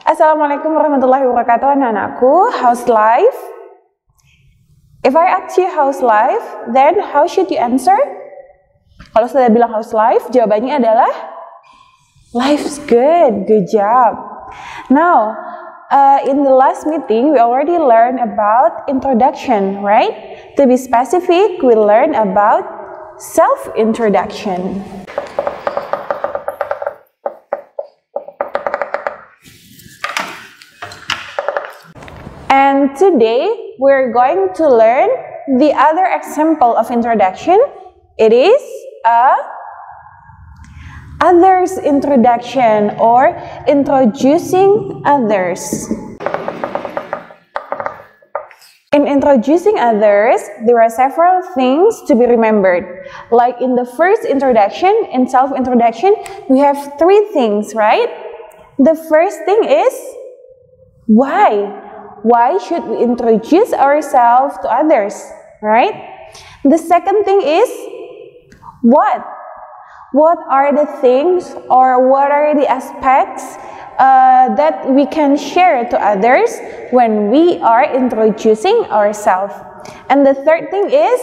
Assalamualaikum warahmatullahi wabarakatuh, anak-anakku. How's life? If I ask you how's life, then how should you answer? Kalau sudah bilang how's life, jawabannya adalah life's good, good job. Now, in the last meeting, we already learned about introduction, right? To be specific, we learned about self-introduction. And today, we're going to learn the other example of introduction. It is a others introduction or introducing others. In introducing others, there are several things to be remembered. Like in the first introduction, in self-introduction, we have three things, right? The first thing is why. Why should we introduce ourselves to others, right? The second thing is what? What are the things or what are the aspects that we can share to others when we are introducing ourselves? And the third thing is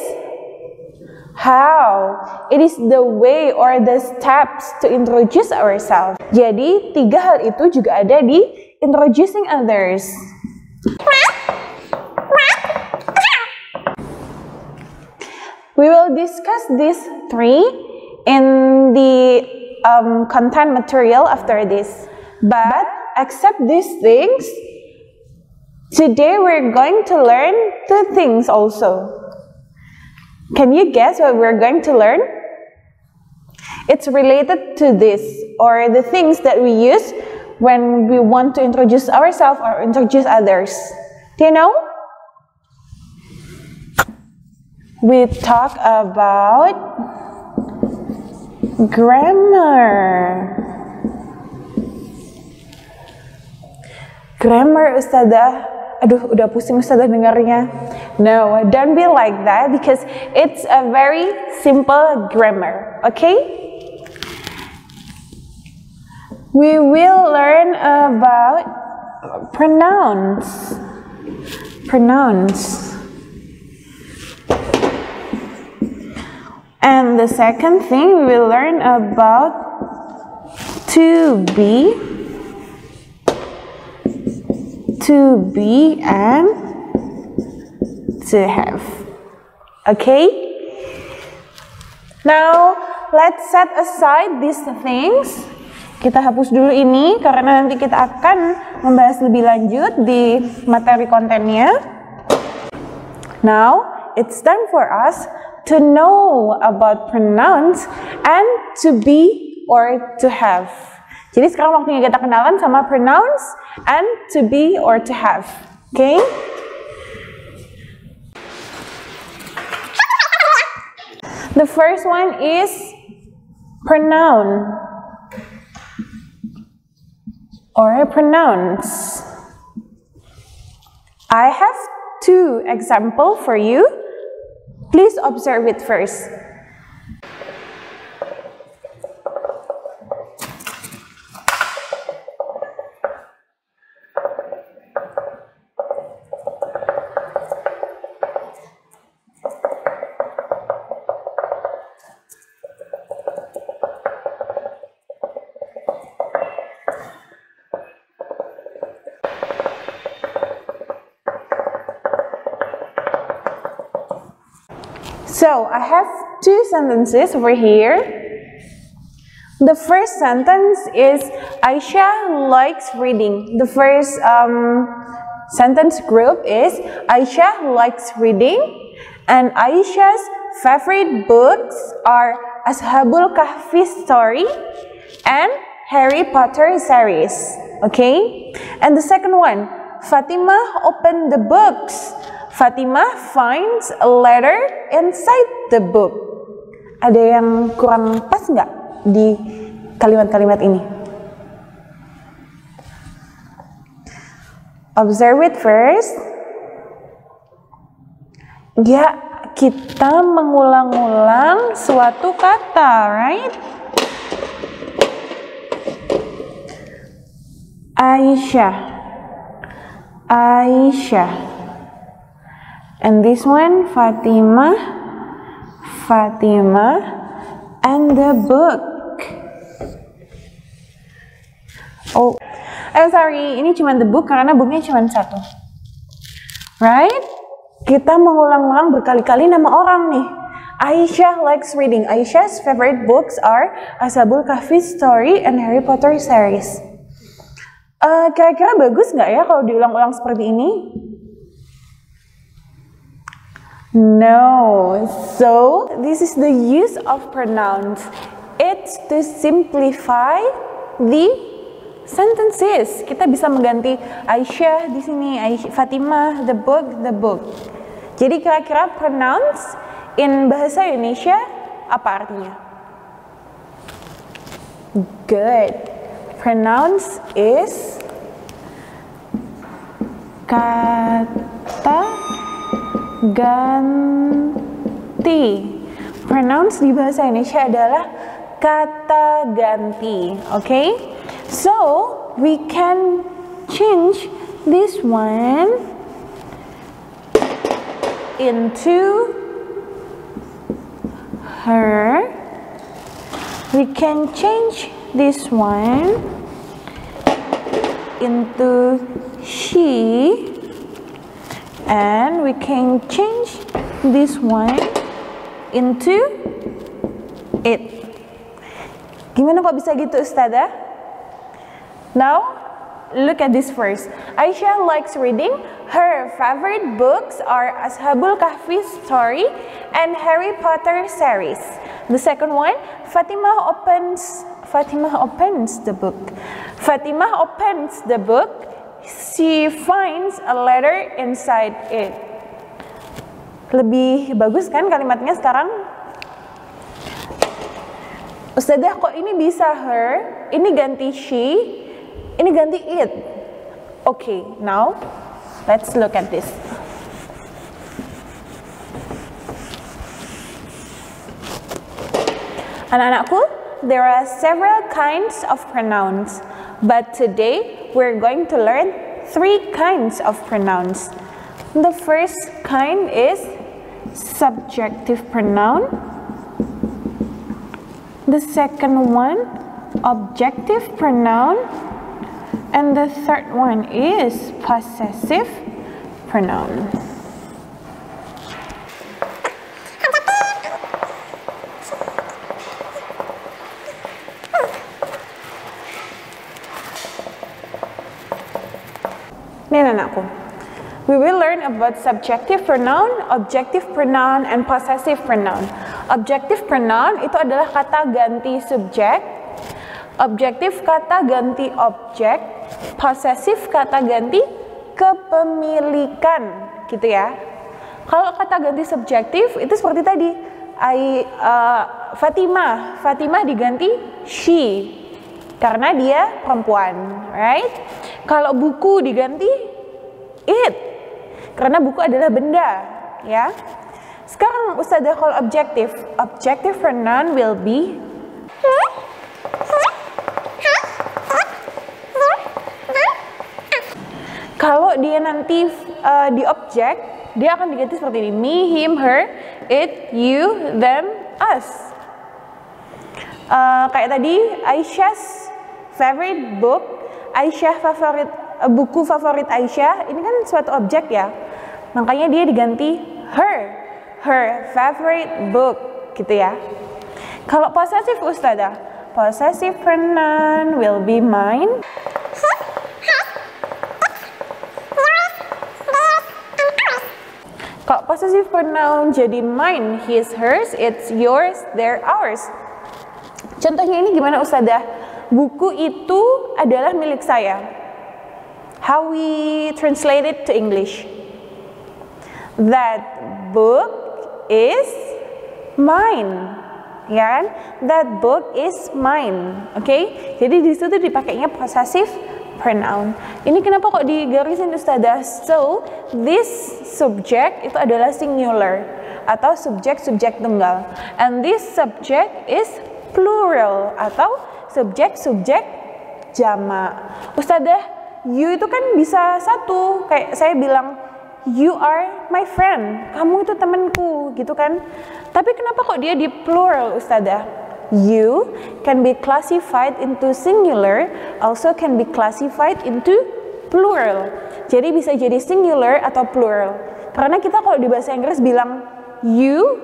how. It is the way or the steps to introduce ourselves. Jadi tiga hal itu juga ada di introducing others. We will discuss these three in the content material after this. But except these things, today we're going to learn two things also. Can you guess what we're going to learn? It's related to this or the things that we use when we want to introduce ourselves or introduce others. Do you know? We talk about grammar. Grammar, Ustazah. Aduh, udah pusing Ustazah dengarnya. No, don't be like that because it's a very simple grammar, okay? We will learn about pronouns. Pronouns. And the second thing we will learn about to be, and to have. Okay? Now, let's set aside these things. Kita hapus dulu ini karena nanti kita akan membahas lebih lanjut di materi kontennya. Now, it's time for us to know about pronouns and to be or to have. Jadi sekarang waktunya kita kenalan sama pronouns and to be or to have. Okay? The first one is pronoun. Or pronouns. I have two examples for you. Please observe it first. So, I have two sentences over here. The first sentence is Aisyah likes reading. The first sentence group is Aisyah likes reading, and Aisyah's favorite books are Ashabul Kahfi story and Harry Potter series. Okay? And the second one, Fatimah opened the books. Fatimah finds a letter inside the book. Ada yang kurang pas nggak di kalimat-kalimat ini? Observe it first. Ya, kita mengulang-ulang suatu kata, right? Aisyah, Aisyah. And this one, Fatimah, Fatimah, and the book. Oh, I'm sorry, ini cuma the book karena booknya cuma satu. Right? Kita mengulang-ulang berkali-kali nama orang nih. Aisyah likes reading. Aisyah's favorite books are Ashabul Kahfi story and Harry Potter series. Kira-kira bagus nggak ya kalau diulang-ulang seperti ini? No. So, this is the use of pronouns. It's to simplify the sentences. Kita bisa mengganti Aisyah di sini, Fatimah, the book. Jadi kira-kira pronouns in bahasa Indonesia apa artinya? Good. Pronouns is kata ganti. Pronouns di bahasa Indonesia adalah kata ganti. Okay? So, we can change this one into her. We can change this one into she, and we can change this one into it. Gimana kok bisa gitu, Ustazah? Now, look at this first. Aisyah likes reading. Her favorite books are Ashabul Kahfi story and Harry Potter series. The second one, Fatimah opens the book. Fatimah opens the book. She finds a letter inside it. Lebih bagus kan kalimatnya sekarang? Ustazah, kok ini bisa her, ini ganti she, ini ganti it. Okay, now let's look at this. Anak-anakku, there are several kinds of pronouns, but today we're going to learn 3 kinds of pronouns. The first kind is subjective pronoun. The second one, objective pronoun. And the third one is possessive pronoun. Nih anakku, we will learn about subjective pronoun, objective pronoun, and possessive pronoun. Objective pronoun itu adalah kata ganti subjek, objektif kata ganti objek, possessive kata ganti kepemilikan, gitu ya. Kalau kata ganti subjektif itu seperti tadi, Fatimah diganti she karena dia perempuan, right? Kalau buku diganti it karena buku adalah benda, ya. Sekarang Ustazah kalau objective pronoun will be kalau dia nanti di objek, dia akan diganti seperti ini. Me, him, her, it, you, them, us. Kayak tadi, Aisyah's favorite book, buku favorit Aisyah, ini kan suatu objek ya. Makanya dia diganti her favorite book, gitu ya. Kalau possessive Ustazah, possessive pronoun will be mine. Kalau possessive pronoun jadi mine, his, hers, it's yours, they're ours. Contohnya ini gimana Ustazah? Buku itu adalah milik saya. How we translate it to English? That book is mine. Ya kan? That book is mine. Okay? Jadi di situ dipakainya possessive pronoun. Ini kenapa kok digarisin Ustazah? So, this subject itu adalah singular. atau subjek-subjek tunggal. And this subject is plural atau subjek-subjek jamak. Ustazah, you itu kan bisa satu, kayak saya bilang you are my friend, kamu itu temanku, gitu kan. Tapi kenapa kok dia di plural, Ustazah? You can be classified into singular, also can be classified into plural. Jadi bisa jadi singular atau plural. Karena kita kalau di bahasa Inggris bilang you,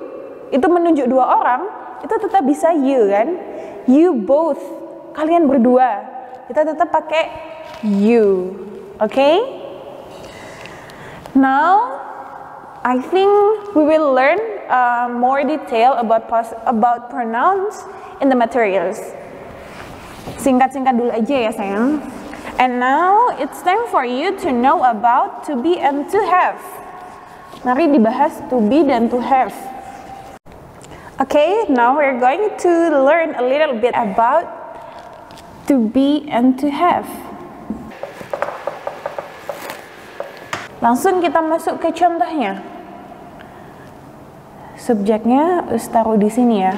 itu menunjuk dua orang, itu tetap bisa you kan. You both, kalian berdua, kita tetap pakai you. Okay? Now, I think we will learn more detail about pronouns in the materials. Singkat-singkat dulu aja ya sayang. And now it's time for you to know about to be and to have. Mari dibahas to be dan to have. Okay, now we're going to learn a little bit about to be and to have. Langsung kita masuk ke contohnya. Subjeknya taruh di sini ya.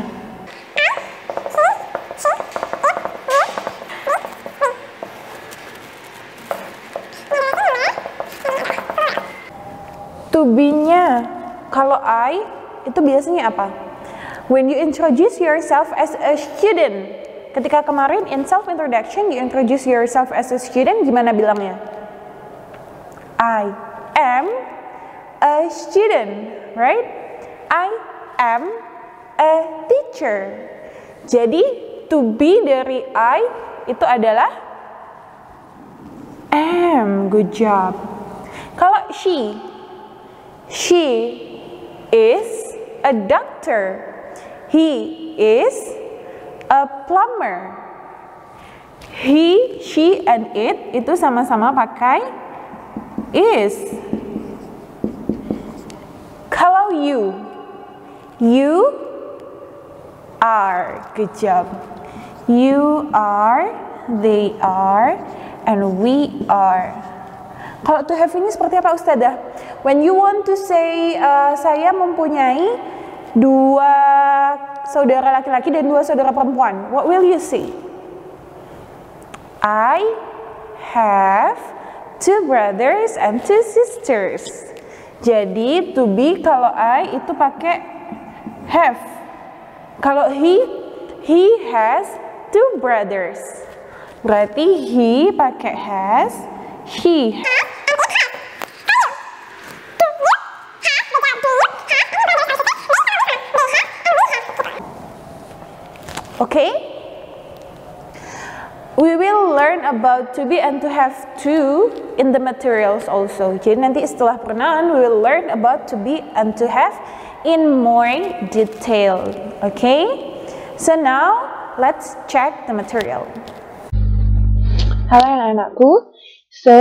To be-nya, kalau I, itu biasanya apa? When you introduce yourself as a student. Ketika kemarin in self-introduction, you introduce yourself as a student, gimana bilangnya? I am a student, right? I am a teacher. Jadi, to be dari I, itu adalah am, good job. Kalau she is a doctor. He is a plumber. He, she, and it itu sama-sama pakai is. Kalau you are, good job. You are, they are, and we are. Kalau to have ini seperti apa Ustazah? When you want to say, saya mempunyai 2 saudara laki-laki dan 2 saudara perempuan, what will you say? I have 2 brothers and 2 sisters. Jadi to be kalau I itu pakai have. Kalau he has 2 brothers. Berarti he pakai has, she. Okay? We will learn about to be and to have to in the materials also. Jadi nanti setelah pronoun, we will learn about to be and to have in more detail. Okay? So now, let's check the material. Halo anak-anakku. So,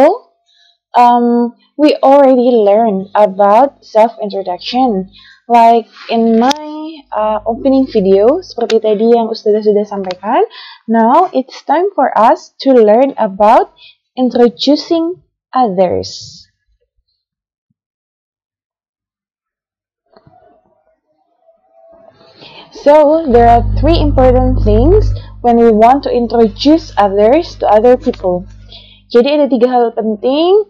we already learned about self-introduction. Like in my opening video, seperti tadi yang Ustazah sudah sampaikan. Now, it's time for us to learn about introducing others. So, there are 3 important things when we want to introduce others to other people. Jadi ada 3 hal penting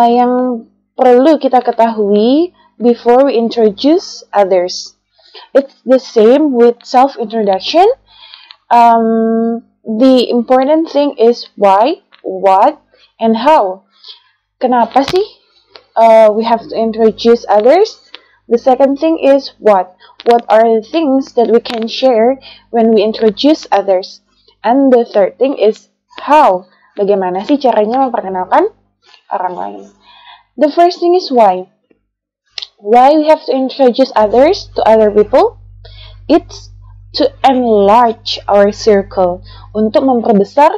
yang perlu kita ketahui before we introduce others. It's the same with self-introduction. The important thing is why, what, and how. Kenapa sih we have to introduce others? The second thing is what. What are the things that we can share when we introduce others? And the third thing is how. Bagaimana sih caranya memperkenalkan orang lain? The first thing is why. Why we have to introduce others to other people? It's to enlarge our circle, untuk memperbesar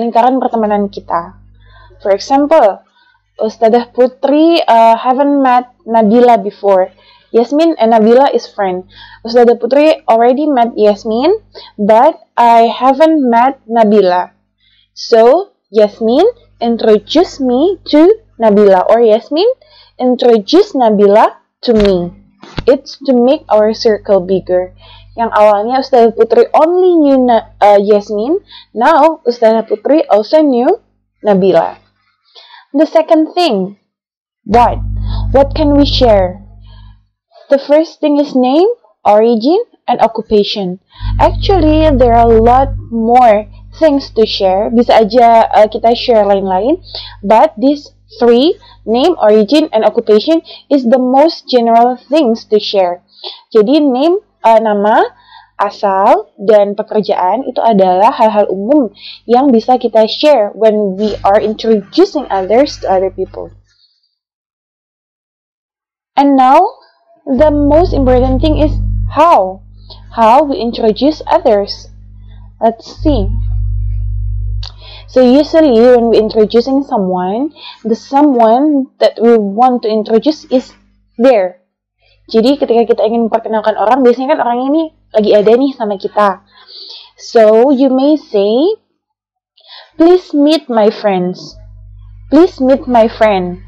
lingkaran pertemanan kita. For example, Ustazah Putri haven't met Nabila before. Yasmin and Nabila is friend. Ustazah Putri already met Yasmin, but I haven't met Nabila. So, Yasmin introduce me to Nabila, or Yasmin introduce Nabila to me. It's to make our circle bigger. Yang awalnya Ustazah Putri only knew Yasmin, now Ustazah Putri also knew Nabila. The second thing, what? What can we share? The first thing is name, origin, and occupation. Actually, there are a lot more things to share. Bisa aja kita share lain-lain, but these three, name, origin, and occupation, is the most general things to share. Jadi name, nama, asal, dan pekerjaan itu adalah hal-hal umum yang bisa kita share when we are introducing others to other people. And now, the most important thing is how we introduce others. Let's see. So usually when we're introducing someone, the someone that we want to introduce is there. Jadi ketika kita ingin memperkenalkan orang, biasanya kan orang ini lagi ada nih sama kita. So you may say, please meet my friends. Please meet my friend.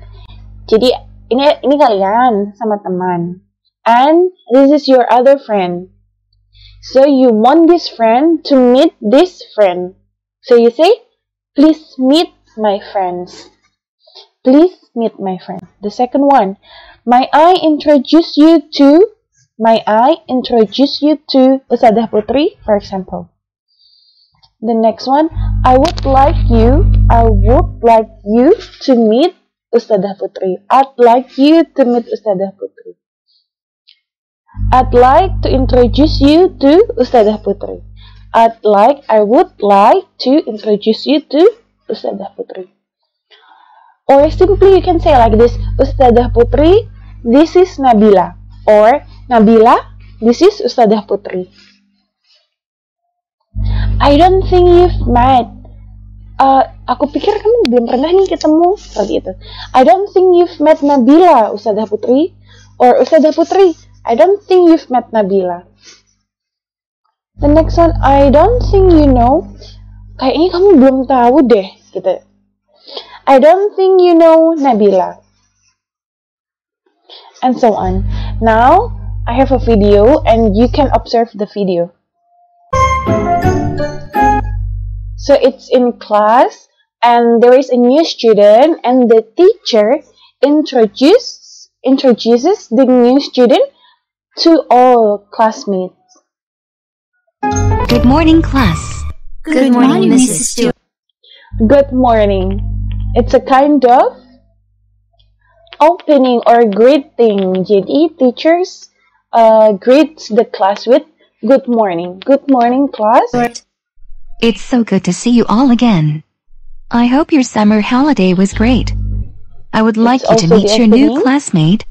Jadi ini kalian sama teman. And this is your other friend. So you want this friend to meet this friend. So you say, please meet my friends. Please meet my friend. The second one, may I introduce you to Ustazah Putri, for example. The next one, I would like you to meet Ustazah Putri. I'd like you to meet Ustazah Putri. I'd like to introduce you to Ustazah Putri. I would like to introduce you to Ustazah Putri. Or simply you can say like this, Ustazah Putri, this is Nabila. Or Nabila, this is Ustazah Putri. I don't think you've met. Aku pikir kamu belum pernah nih ketemu. Seperti itu. I don't think you've met Nabila, Ustazah Putri. Or Ustazah Putri, I don't think you've met Nabila. The next one, I don't think you know. Kayaknya kamu belum tahu deh, gitu. I don't think you know Nabila. And so on. Now, I have a video and you can observe the video. So it's in class and there is a new student and the teacher introduces the new student to all classmates. Good morning, class. Good morning, Mrs. Stewart. Good morning. It's a kind of opening or greeting. Jadi teachers greets the class with good morning. Good morning, class. It's so good to see you all again. I hope your summer holiday was great. I would like you to meet your new classmate.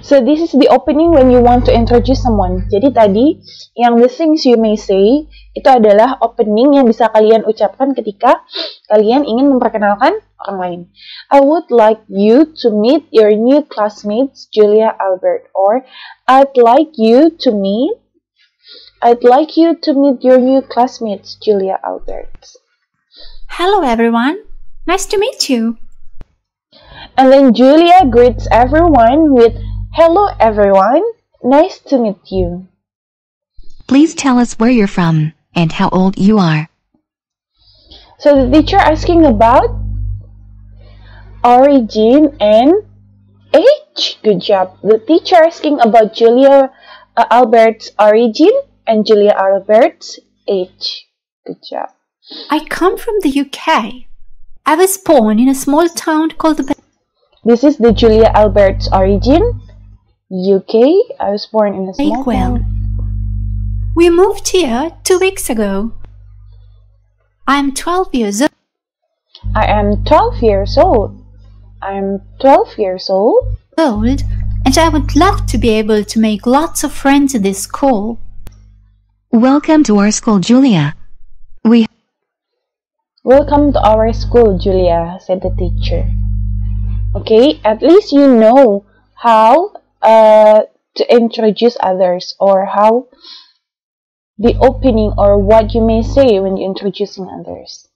So this is the opening when you want to introduce someone. Jadi tadi yang the things you may say itu adalah opening yang bisa kalian ucapkan ketika kalian ingin memperkenalkan orang lain. I would like you to meet your new classmates Julia Albert, or I'd like you to meet your new classmates Julia Albert. Hello everyone, nice to meet you. And then Julia greets everyone with hello everyone, nice to meet you. Please tell us where you're from and how old you are. So the teacher asking about origin and age. Good job. The teacher asking about Julia Albert's origin and Julia Albert's age. Good job. I come from the UK. I was born in a small town called This is the Julia Albert's origin. UK. I was born in a small town. We moved here 2 weeks ago. I am 12 years old. I am 12 years old. And I would love to be able to make lots of friends in this school. Welcome to our school, Julia. Welcome to our school, Julia, said the teacher. Okay, at least you know how to introduce others, or how the opening or what you may say when you're introducing others.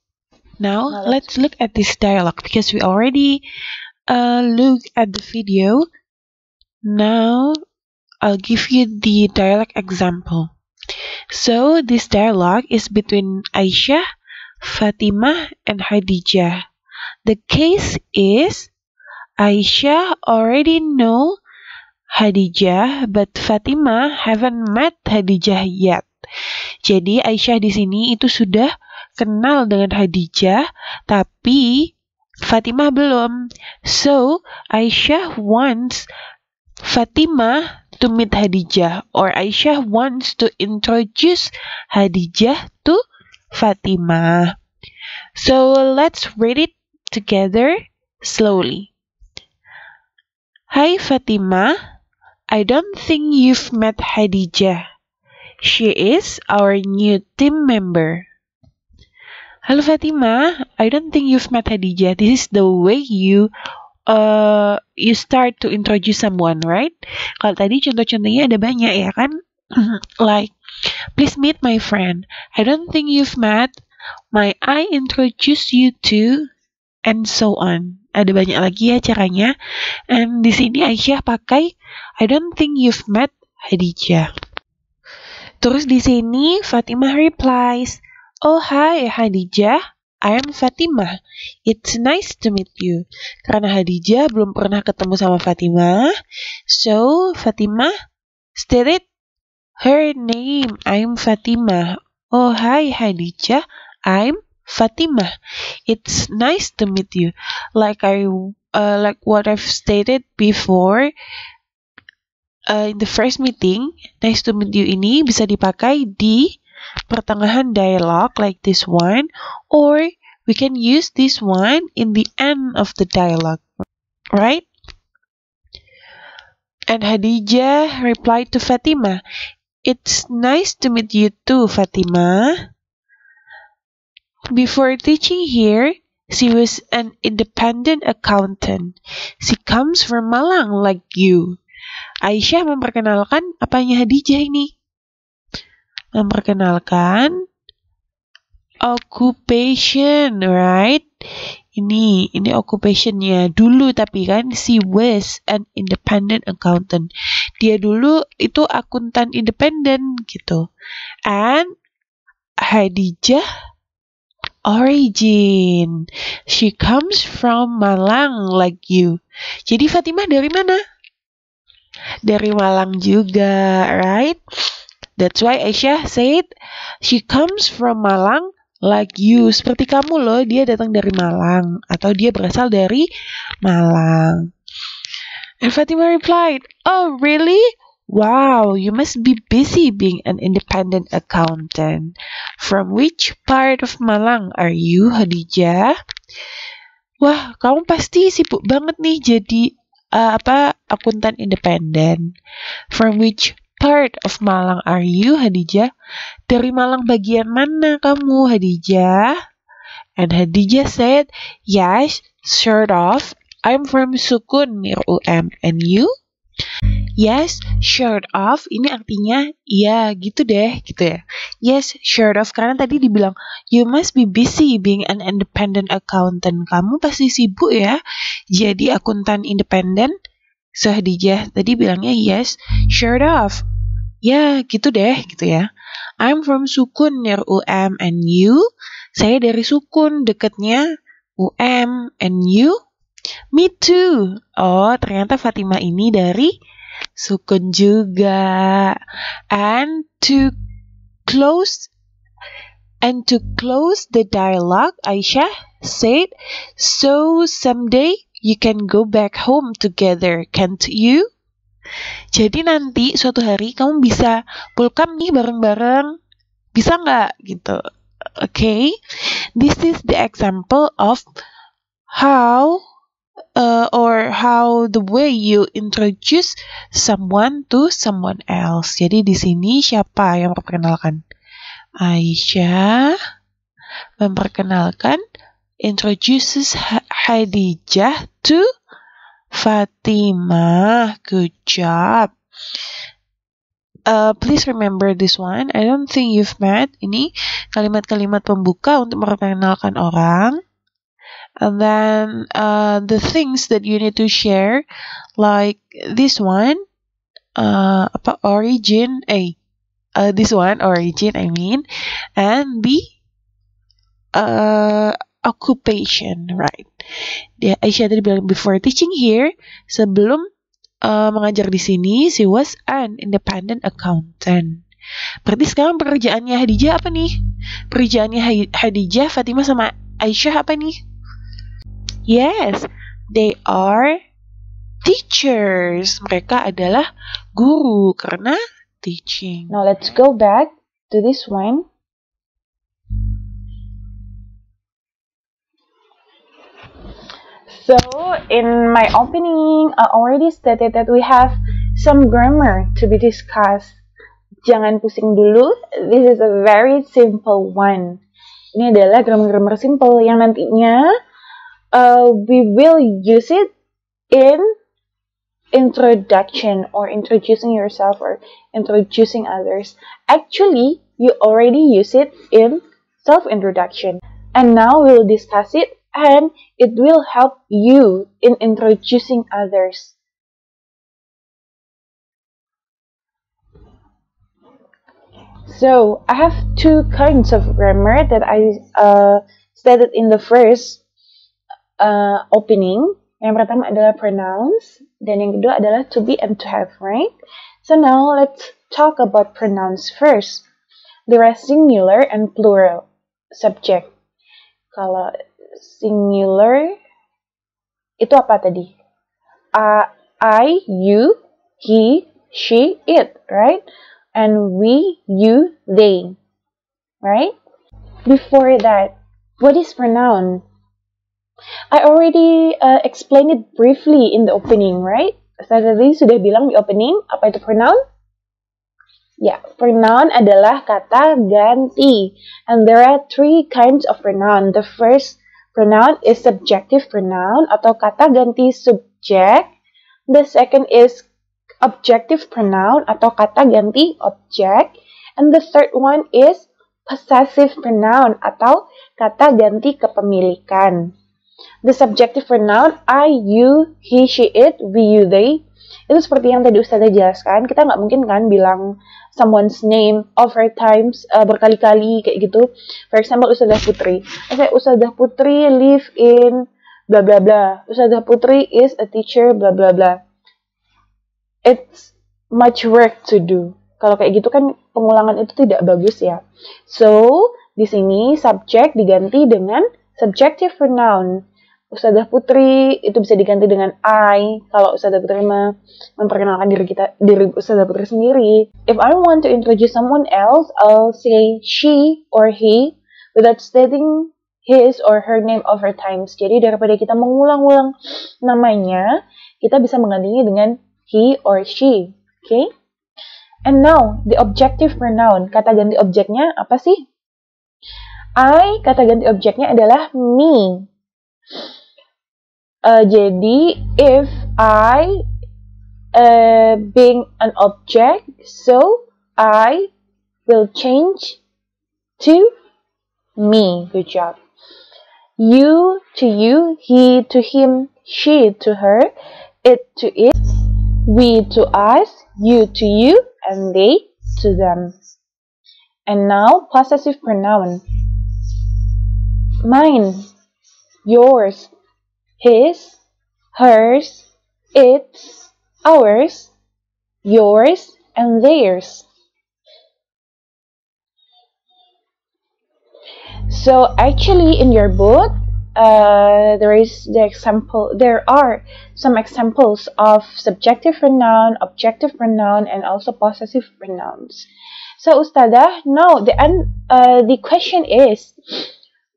Now let's look at this dialogue because we already looked at the video. Now, I'll give you the dialogue example. So, this dialogue is between Aisyah, Fatimah, and Khadijah. The case is Aisyah already know Khadijah, but Fatimah haven't met Khadijah yet. Jadi Aisyah di sini itu sudah kenal dengan Khadijah, tapi Fatimah belum. So, Aisyah wants Fatimah to meet Khadijah, or Aisyah wants to introduce Khadijah to Fatimah. So, let's read it together slowly. Hi Fatimah, I don't think you've met Khadijah. She is our new team member. Halo Fatimah, I don't think you've met Khadijah. This is the way you start to introduce someone, right? Kalau tadi contoh-contohnya ada banyak ya kan? Like, please meet my friend. I don't think you've met. May I introduce you to? And so on. Ada banyak lagi ya caranya. And di sini Aisyah pakai I don't think you've met Khadijah. Terus di sini Fatimah replies, "Oh hi Khadijah, I am Fatimah. It's nice to meet you." Karena Khadijah belum pernah ketemu sama Fatimah, so Fatimah stated her name. I'm Fatimah. Oh hi Khadijah, I'm Fatimah. It's nice to meet you. Like what I've stated before in the first meeting, nice to meet you ini bisa dipakai di pertengahan dialog like this one, or we can use this one in the end of the dialogue, right? And Khadijah replied to Fatimah, "It's nice to meet you too, Fatimah." Before teaching here, she was an independent accountant. She comes from Malang like you. Aisyah memperkenalkan apanya Khadijah ini? Memperkenalkan occupation, right? Ini occupationnya dulu, tapi kan she was an independent accountant. Dia dulu itu akuntan independen gitu. And Khadijah origin. She comes from Malang like you. Jadi Fatimah dari mana? Dari Malang juga, right? That's why Aisyah said she comes from Malang like you. Seperti kamu loh, dia datang dari Malang atau dia berasal dari Malang. And Fatimah replied, "Oh, really? Wow, you must be busy being an independent accountant. From which part of Malang are you, Khadijah?" Wah, kamu pasti sibuk banget nih jadi akuntan independen. From which part of Malang are you, Khadijah? Dari Malang bagian mana kamu, Khadijah? And Khadijah said, "Yes, sort of. I'm from Sukun near UM. And you?" Yes, sort of. Ini artinya ya gitu deh, gitu ya. Yes, sort of. Karena tadi dibilang you must be busy being an independent accountant. Kamu pasti sibuk ya jadi akuntan independen. So Khadijah tadi bilangnya yes, sort of. Ya, gitu deh, gitu ya. I'm from Sukun near UM. And you? Saya dari Sukun, dekatnya UM. And you? Me too. Oh, ternyata Fatimah ini dari Sukun juga. And to close the dialogue, Aisyah said, "So someday you can go back home together, can't you?" Jadi nanti suatu hari kamu bisa pulang nih bareng-bareng. Bisa nggak? Gitu. Okay. This is the example of how the way you introduce someone to someone else. Jadi di sini siapa yang memperkenalkan? Aisyah memperkenalkan, introduces Khadijah to Fatimah. Good job. Please remember this one. I don't think you've met. Ini kalimat-kalimat pembuka untuk memperkenalkan orang. And then the things that you need to share, like this one, origin, this one, origin, I mean, and B, occupation, right? Aisyah tadi bilang before teaching here, sebelum mengajar di sini, she was an independent accountant. Berarti sekarang pekerjaannya Hadijah apa nih? Pekerjaannya Hadijah, Fatimah sama Aisyah apa nih? Yes, they are teachers. Mereka adalah guru karena teaching. Now let's go back to this one. So in my opening, I already stated that we have some grammar to be discussed. Jangan pusing dulu, this is a very simple one. Ini adalah grammar-grammar simple yang nantinya we will use it in introduction or introducing yourself or introducing others. Actually, you already use it in self-introduction. And now we will discuss it and it will help you in introducing others. So, I have two kinds of grammar that I stated in the first opening. Yang pertama adalah pronouns, dan yang kedua adalah to be and to have, right? So now let's talk about pronouns first. There are singular and plural subject. Kalau singular itu apa tadi? I, you, he, she, it, right? And we, you, they, right? Before that, what is pronoun? I already explained it briefly in the opening, right? Saya tadi sudah bilang di opening, apa itu pronoun? Ya, pronoun adalah kata ganti. And there are three kinds of pronoun. The first pronoun is subjective pronoun atau kata ganti subjek. The second is objective pronoun atau kata ganti objek. And the third one is possessive pronoun atau kata ganti kepemilikan. The subjective pronoun I, you, he, she, it, we, you, they. Itu seperti yang tadi Ustazah jelaskan. Kita nggak mungkin kan bilang someone's name over times berkali-kali kayak gitu. For example, Ustazah Putri. Ustazah Putri live in bla bla bla. Ustazah Putri is a teacher bla bla bla. It's much work to do. Kalau kayak gitu kan pengulangan itu tidak bagus ya. So, di sini subjek diganti dengan subjective pronoun. Ustazah Putri itu bisa diganti dengan I. Kalau Ustazah Putri memperkenalkan diri Ustazah Putri sendiri. If I want to introduce someone else, I'll say she or he without stating his or her name over times. Jadi daripada kita mengulang-ulang namanya, kita bisa menggantinya dengan he or she. Okay? And now, the objective pronoun. Kata ganti objeknya apa sih? I, kata ganti objeknya adalah me. Jadi, if I being an object, so I will change to me. Good job. You to you, he to him, she to her, it to it, we to us, you to you, and they to them. And now, possessive pronoun. Mine, yours, his, hers, its, ours, yours, and theirs. So actually in your book, there are some examples of subjective pronoun, objective pronoun, and also possessive pronouns. So Ustazah, now the question is,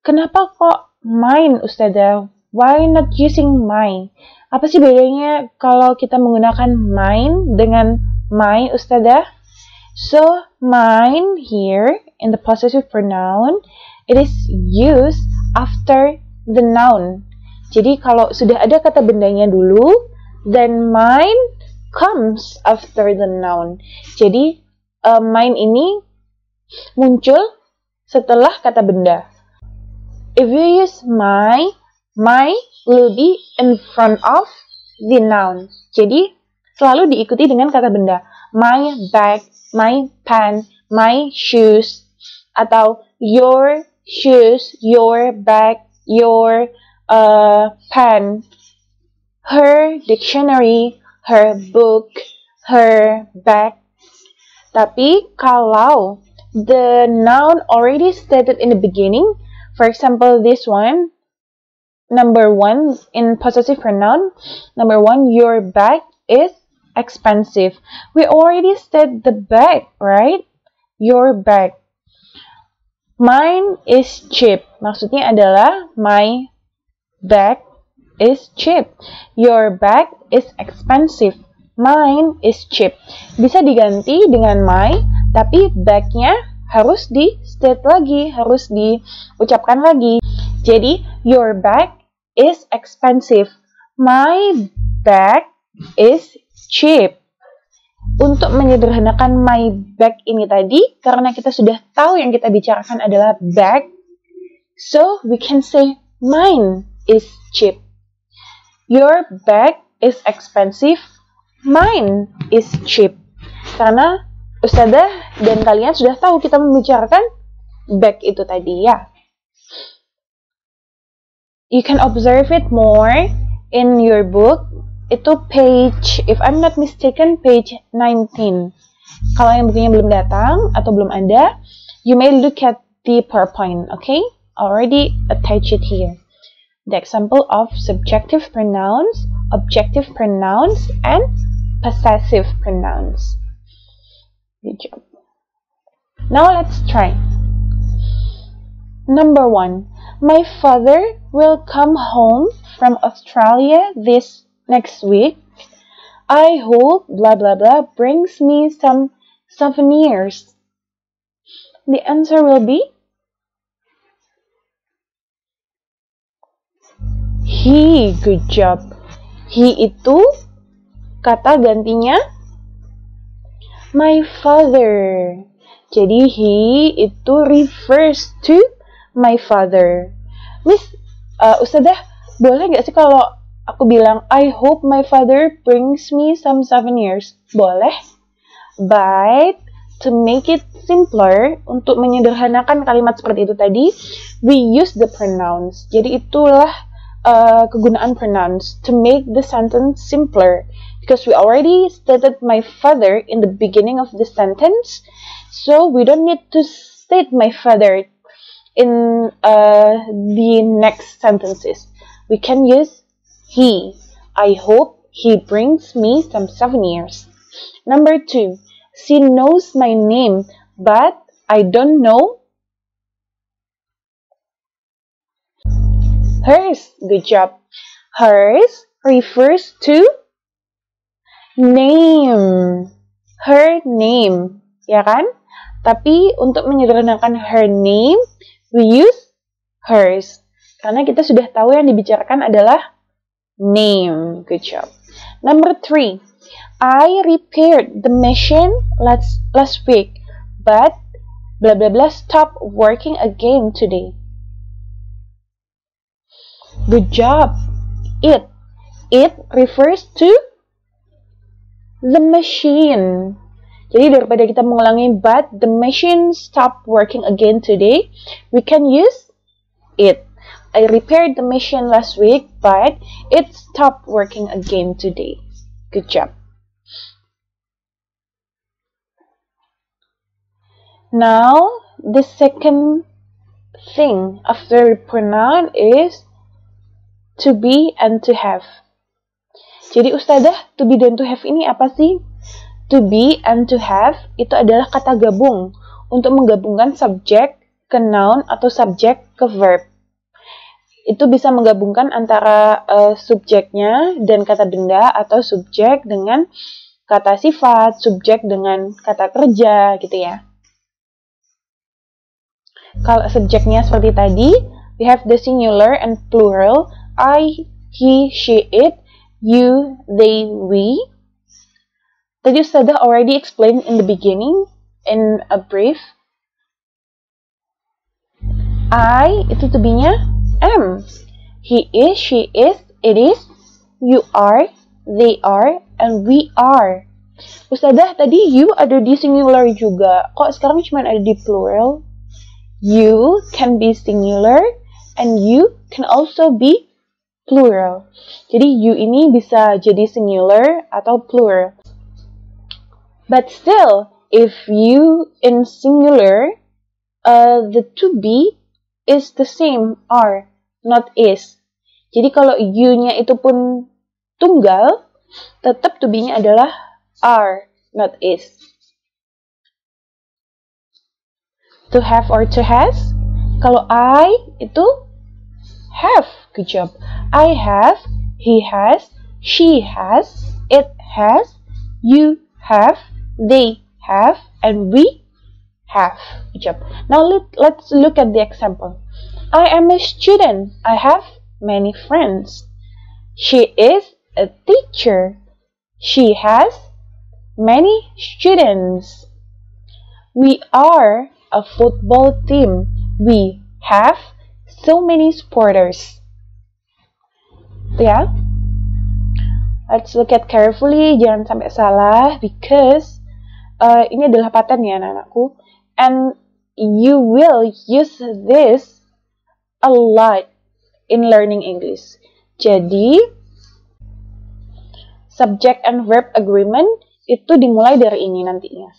kenapa kok mine, Ustazah? Why not using my? Apa sih bedanya kalau kita menggunakan mine dengan my, Ustazah? So, mine here in the possessive pronoun, it is used after the noun. Jadi kalau sudah ada kata bendanya dulu, then mine comes after the noun. Jadi, mine ini muncul setelah kata benda. If you use my My will be in front of the noun. Jadi, selalu diikuti dengan kata benda. My bag, my pen, my shoes, atau your shoes, your bag, your pen, her dictionary, her book, her bag. Tapi kalau the noun already stated in the beginning, for example, this one, number 1 in possessive pronoun, number 1, your bag is expensive. We already said the bag, right? Your bag. Mine is cheap. Maksudnya adalah my bag is cheap. Your bag is expensive. Mine is cheap. Bisa diganti dengan my, tapi bagnya harus di state lagi, harus diucapkan lagi. Jadi, your bag is expensive. My bag is cheap. Untuk menyederhanakan my bag ini tadi, karena kita sudah tahu yang kita bicarakan adalah bag, so we can say mine is cheap. Your bag is expensive. Mine is cheap. Karena Ustazah dan kalian sudah tahu kita membicarakan bag itu tadi ya. You can observe it more in your book. Itu page, if I'm not mistaken, page 19. Kalau yang bukunya belum datang atau belum ada, you may look at the PowerPoint, okay? Already attach it here. The example of subjective pronouns, objective pronouns, and possessive pronouns. Good job. Now let's try. Number 1. My father will come home from Australia this next week. I hope blah blah blah brings me some souvenirs. The answer will be he. Good job. He itu kata gantinya my father. Jadi he itu refers to my father. Miss, Ustazah, boleh nggak sih kalau aku bilang, I hope my father brings me some souvenirs? Boleh. But, to make it simpler, untuk menyederhanakan kalimat seperti itu tadi, we use the pronouns. Jadi itulah kegunaan pronouns, to make the sentence simpler. Because we already stated my father in the beginning of the sentence, so we don't need to state my father in the next sentences. We can use he. I hope he brings me some souvenirs. Number 2. She knows my name, but I don't know hers. Good job. Hers refers to name. Her name. Ya kan? Tapi untuk menyederhanakan her name, we use hers. Karena kita sudah tahu yang dibicarakan adalah name. Good job. Number 3. I repaired the machine last week, but blah blah blah stopped working again today. Good job. It. It refers to the machine. Jadi daripada kita mengulangi but the machine stopped working again today, we can use it. I repaired the machine last week, but it stopped working again today. Good job. Now, the second thing after pronoun is to be and to have. Jadi Ustazah, to be dan to have ini apa sih? To be and to have itu adalah kata gabung untuk menggabungkan subjek ke noun atau subjek ke verb. Itu bisa menggabungkan antara subjeknya dan kata benda atau subjek dengan kata sifat, subjek dengan kata kerja gitu ya. Kalau subjeknya seperti tadi, we have the singular and plural, I, he, she, it, you, they, we. Tadi Ustazah already explained in the beginning, in a brief. I, itu to be-nya am. He is, she is, it is, you are, they are, and we are. Ustazah, tadi you ada di singular juga. Kok sekarang cuma ada di plural? You can be singular and you can also be plural. Jadi you ini bisa jadi singular atau plural. But still, if you in singular, the to be is the same, are, not is. Jadi kalau you-nya itu pun tunggal, tetap to be-nya adalah are, not is. To have or to has, kalau I itu have, good job. I have, he has, she has, it has, you have, they have, and we have. Good job. Now let's look at the example. I am a student. I have many friends. She is a teacher. She has many students. We are a football team. We have so many supporters. Yeah. Let's look at carefully. Jangan sampai salah because ini adalah pattern ya anak-anakku, and you will use this a lot in learning English. Jadi subject and verb agreement itu dimulai dari ini nantinya.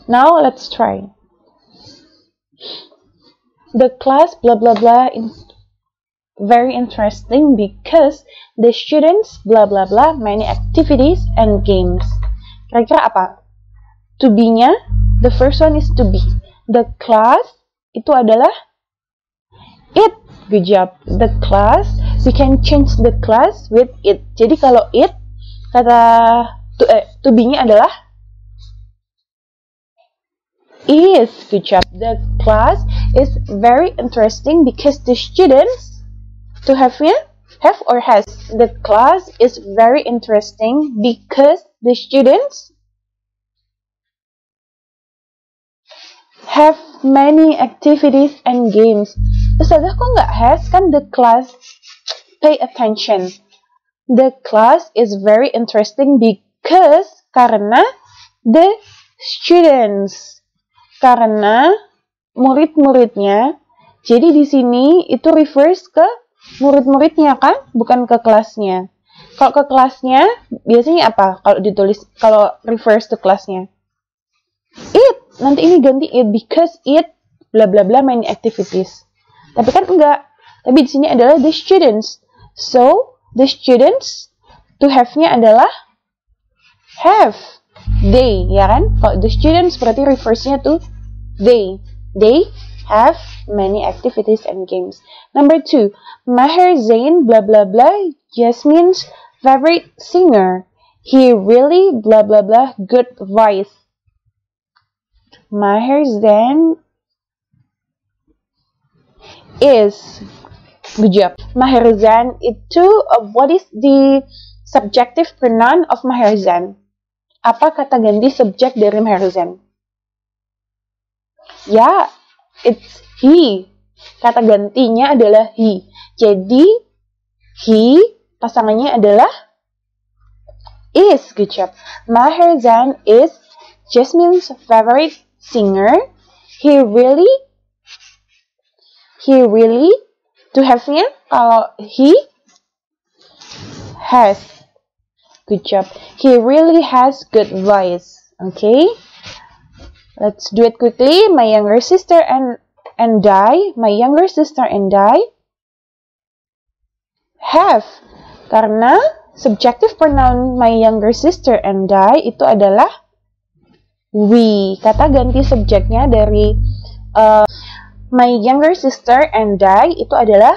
Now let's try. The class blah blah blah very interesting because the students blah blah blah many activities and games. Kira-kira apa? To be-nya, the first one is to be. The class itu adalah it. Good job. The class, we can change the class with it. Jadi kalau it, kata to be-nya adalah is. Good job. The class is very interesting because the students, to have-nya, have or has. The class is very interesting because the students have many activities and games. Ustazah, kok nggak has? Kan the class, pay attention. The class is very interesting because, karena the students, karena murid-muridnya. Jadi di sini itu refers ke murid-muridnya kan, bukan ke kelasnya. Kalau ke kelasnya, biasanya apa? Kalau ditulis, kalau refers to kelasnya, it. Nanti ini ganti it because it bla bla bla many activities. Tapi kan enggak. Tapi di sini adalah the students. So the students, to have-nya adalah have. They, ya kan? Kalau the students berarti refers-nya to they. They have many activities and games. Number 2, Maahir Zain blah blah blah Jasmine's favorite singer. He really blah blah blah good voice. Maahir Zain is, good job. Maahir Zain itu what is the subjective pronoun of Maahir Zain? Apa kata ganti subjek dari Maahir Zain? Ya, it's he. Kata gantinya adalah he. Jadi, he pasangannya adalah is. Good job. Maahir Zain is Jasmine's favorite singer. He really, to have-nya, kalau he has. Good job. He really has good voice. Okay. Let's do it quickly. My younger sister and I, my younger sister and I have. Karena subjective pronoun my younger sister and I itu adalah we. Kata ganti subjeknya dari my younger sister and I itu adalah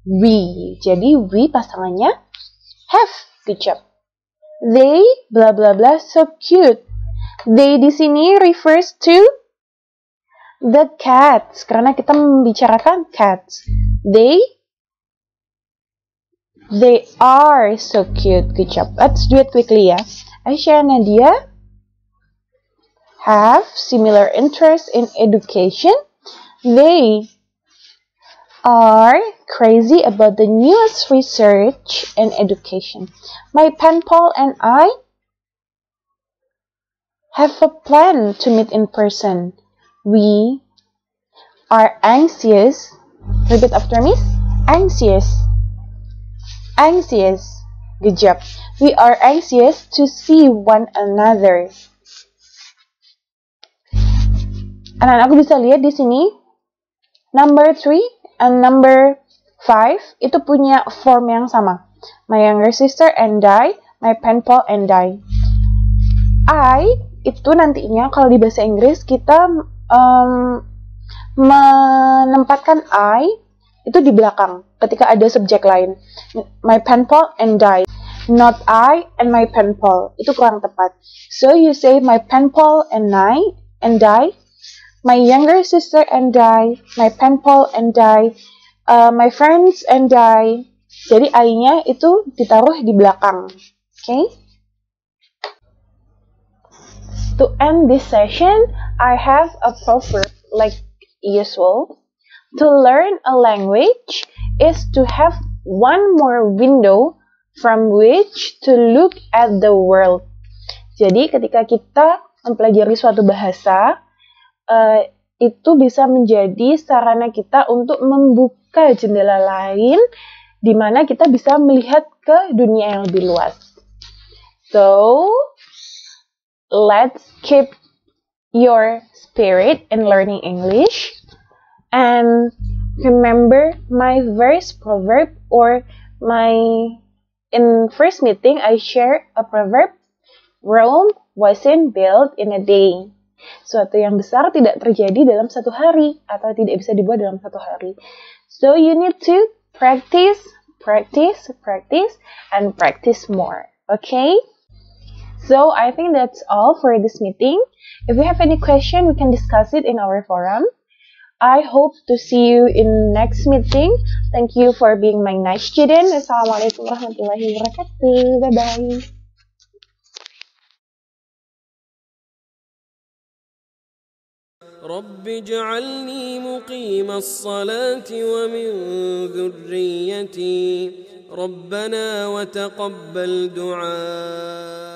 we. Jadi we pasangannya have. Good job. They blah blah blah so cute. They di sini refers to the cats karena kita membicarakan cats. They are so cute. Good job. Let's do it quickly ya. Aisyah, Nadia have similar interests in education. They are crazy about the newest research in education. My pen pal and I have a plan to meet in person. We are anxious. Repeat after me. Anxious. Anxious. Good job. We are anxious to see one another. Anak-anakku bisa lihat di sini. Number 3 and number 5 itu punya form yang sama. My younger sister and I, my pen pal and I. I itu nantinya kalau di bahasa Inggris kita menempatkan I itu di belakang ketika ada subjek lain. My pen pal and I, not I and my pen pal. Itu kurang tepat. So you say my pen pal and I, my younger sister and I, my pen pal and I, my friends and I. Jadi I-nya itu ditaruh di belakang. Okay? To end this session, I have a proverb like usual. To learn a language is to have one more window from which to look at the world. Jadi ketika kita mempelajari suatu bahasa, itu bisa menjadi sarana kita untuk membuka jendela lain di mana kita bisa melihat ke dunia yang lebih luas. So, let's keep your spirit in learning English and remember my verse proverb or in first meeting I share a proverb. Rome wasn't built in a day. Suatu yang besar tidak terjadi dalam satu hari atau tidak bisa dibuat dalam satu hari. So you need to practice and practice more. Okay? So I think that's all for this meeting. If you have any question, we can discuss it in our forum. I hope to see you in next meeting. Thank you for being my nice student. Assalamualaikum warahmatullahi wabarakatuh. Bye-bye. رب اجعلني مقيم الصلاة ومن ذريتي ربنا وتقبل دعاء